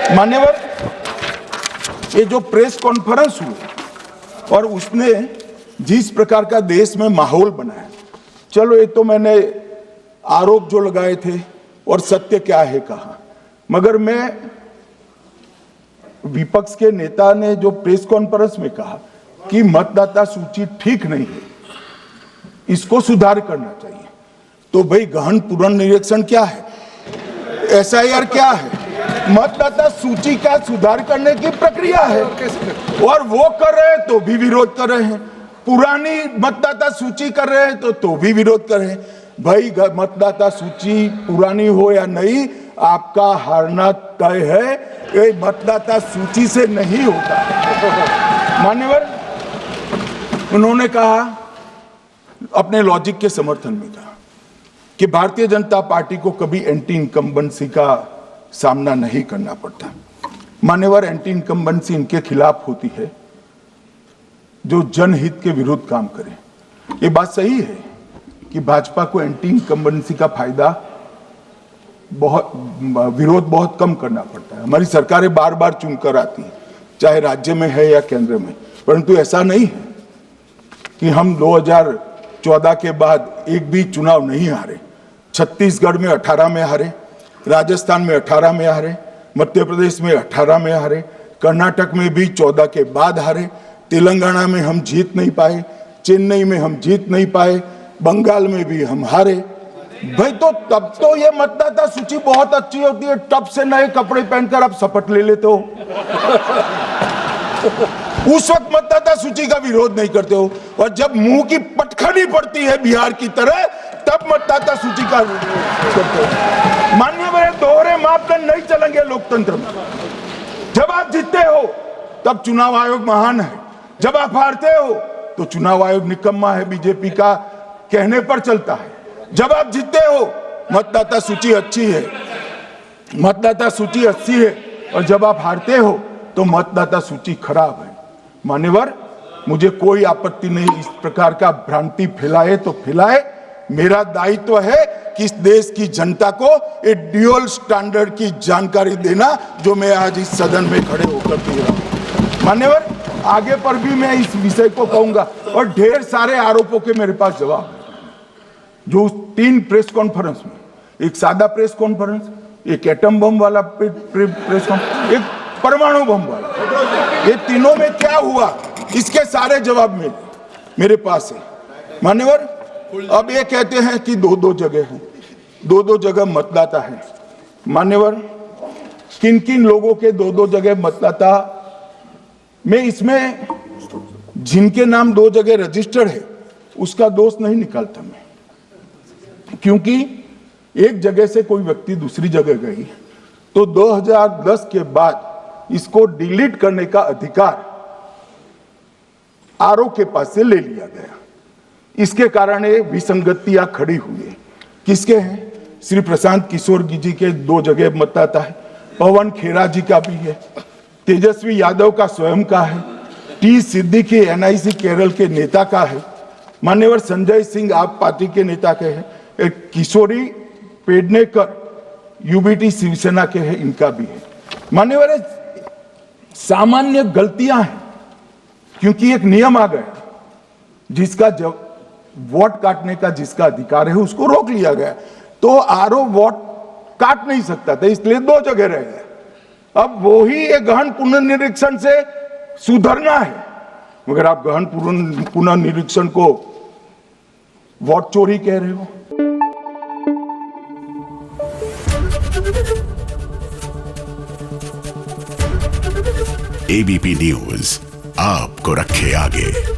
मान्यवर, ये जो प्रेस कॉन्फ्रेंस हुई और उसने जिस प्रकार का देश में माहौल बनाया, चलो ये तो मैंने आरोप जो लगाए थे और सत्य क्या है कहा, मगर मैं विपक्ष के नेता ने जो प्रेस कॉन्फ्रेंस में कहा कि मतदाता सूची ठीक नहीं है, इसको सुधार करना चाहिए, तो भाई गहन पुनर्निरीक्षण क्या है, एसआईआर क्या है, मतदाता सूची का सुधार करने की प्रक्रिया है और वो कर रहे हैं तो भी विरोध कर रहे हैं, पुरानी मतदाता सूची कर रहे हैं तो भी विरोध कर रहे हैं। भाई मतदाता सूची पुरानी हो या नहीं, आपका हारना तय है, ये मतदाता सूची से नहीं होता। मान्यवर, उन्होंने कहा अपने लॉजिक के समर्थन में कहा कि भारतीय जनता पार्टी को कभी एंटी इनकम्बेंसी का सामना नहीं करना पड़ता। मान्यवर, एंटी इनकम्बेंसी इनके खिलाफ होती है जो जनहित के विरुद्ध काम करे। ये बात सही है कि भाजपा को एंटी इनकम्बेंसी का फायदा विरोध बहुत कम करना पड़ता है। हमारी सरकारें बार बार चुनकर आती हैं, चाहे राज्य में है या केंद्र में, परंतु ऐसा नहीं है कि हम 2014 के बाद एक भी चुनाव नहीं हारे। छत्तीसगढ़ में 18 में हारे, राजस्थान में 18 में हारे, मध्य प्रदेश में 18 में हारे, कर्नाटक में भी 14 के बाद हारे, तेलंगाना में हम जीत नहीं पाए, चेन्नई में हम जीत नहीं पाए, बंगाल में भी हम हारे। भाई तो तब तो ये मतदाता सूची बहुत अच्छी होती है, तब से नए कपड़े पहनकर आप शपथ ले लेते हो। उस वक्त मतदाता सूची का विरोध नहीं करते हो, और जब मुंह की पटखनी पड़ती है बिहार की तरह, तब मतदाता सूची का विरोध करते हो। माननीय, दोहरे मापदंड नहीं चलेंगे लोकतंत्र में। जब आप जीतते हो तब चुनाव आयोग महान है, जब आप हारते हो तो चुनाव आयोग निकम्मा है, बीजेपी का कहने पर चलता है। जब आप जीतते हो मतदाता सूची अच्छी है, मतदाता सूची अच्छी है, और जब आप हारते हो तो मतदाता सूची खराब है। मान्यवर, मुझे कोई आपत्ति नहीं, इस प्रकार का भ्रांति फैलाए तो फैलाए, मेरा दायित्व है कि इस देश की जनता को एक ड्यूअल स्टैंडर्ड की जानकारी देना, जो मैं आज इस सदन में खड़े होकर दे रहा हूं। मान्यवर, आगे पर भी मैं इस विषय को कहूंगा, और ढेर सारे आरोपों के मेरे पास जवाब है। जो 3 प्रेस कॉन्फ्रेंस में, एक सादा प्रेस कॉन्फ्रेंस, एक एटम बम वाला प्रेस कॉन्फ्रेंस, एक परमाणु बम वाला, ये तीनों में क्या हुआ, इसके सारे जवाब मेरे पास है। मान्यवर, अब ये कहते हैं कि 2-2 जगह है, 2-2 जगह मतदाता है। मान्यवर, किन किन लोगों के 2-2 जगह मतदाता में, इसमें जिनके नाम 2 जगह रजिस्टर्ड है उसका दोष नहीं निकालता मैं, क्योंकि एक जगह से कोई व्यक्ति दूसरी जगह गई तो 2010 के बाद इसको डिलीट करने का अधिकार आरओ के पास से ले लिया गया। इसके कारण ये विसंगतियां खड़ी हुई है। किसके हैं? श्री प्रशांत किशोर जी के 2 जगह मतदाता है, पवन खेरा जी का भी है, तेजस्वी यादव का स्वयं का है, टी सिद्दीकी एनआईसी केरल के नेता का है, मान्यवर संजय सिंह आप पार्टी के नेता के हैं, एक किशोरी पेडनेकर यूबीटी शिवसेना के हैं, इनका भी है। मान्यवर, सामान्य गलतियां हैं, क्योंकि एक नियम आ गया, जिसका जब वोट काटने का जिसका अधिकार है उसको रोक लिया गया, तो आरओ वोट काट नहीं सकता था, इसलिए 2 जगह रह गया। अब वो ही एक गहन पुनर्निरीक्षण से सुधरना है, मगर आप गहन पुनर्निरीक्षण को वोट चोरी कह रहे हो। एबीपी न्यूज आपको रखे आगे।